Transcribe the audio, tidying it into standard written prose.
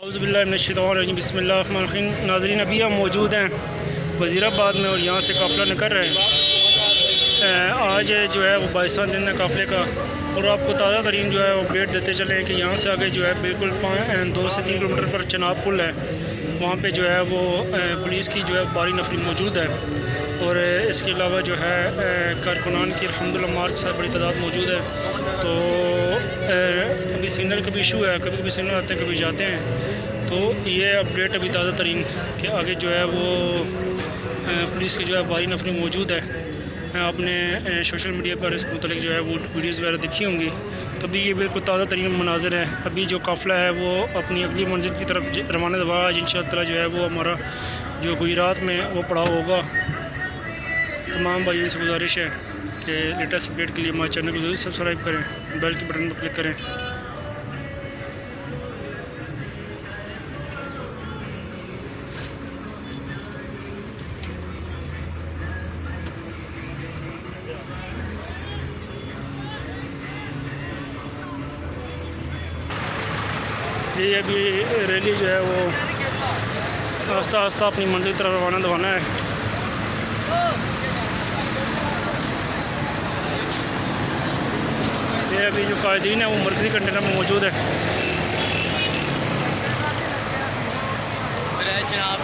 बिस्मिल्लाहिर्रहमानिर्रहीम। नाज़रीन, अभी हम मौजूद हैं वज़ीराबाद में और यहाँ से काफ़िला निकल रहे हैं। आज जो है वो 22वां दिन है काफ़िले का और आपको ताज़ा तरीन जो है वो अपडेट देते चले हैं कि यहाँ से आगे जो है बिल्कुल 2 से 3 किलोमीटर पर चनाब पुल है, वहाँ पे जो है वो पुलिस की जो है भारी नफरी मौजूद है। और इसके अलावा जो है कारकुनान की अल्हम्दुलिल्लाह मार्ग के साथ बड़ी तादाद मौजूद है। तो अभी सिग्नल का भी इशू है, कभी कभी सिग्नल आते हैं कभी जाते हैं। तो ये अपडेट अभी ताज़ा तरीन कि आगे जो है वो पुलिस की जो है भारी नफरी मौजूद है। आपने सोशल मीडिया पर इसके मतलब जो है वो वीडियोज़ वगैरह देखी होंगी। तो अभी ये बिल्कुल ताज़ा तरीन मनाज़र है। अभी जो काफ़िला है वो अपनी अगली मंजिल की तरफ रवाना हुआ। आज इंशाअल्लाह जो है वो हमारा जो गुजरात में वो पड़ाव होगा। तमाम भाइयों से गुजारिश है कि लेटेस्ट अपडेट के लिए हमारे चैनल को जरूर सब्सक्राइब करें, बेल के बटन पर क्लिक करें। ये अभी रैली जो है वो आस्ता आस्ता अपनी मंजिल की तरफ रवाना है। ये अभी जो कायदीन है वो मरकज़ी कंटेनर में मौजूद है। जनाब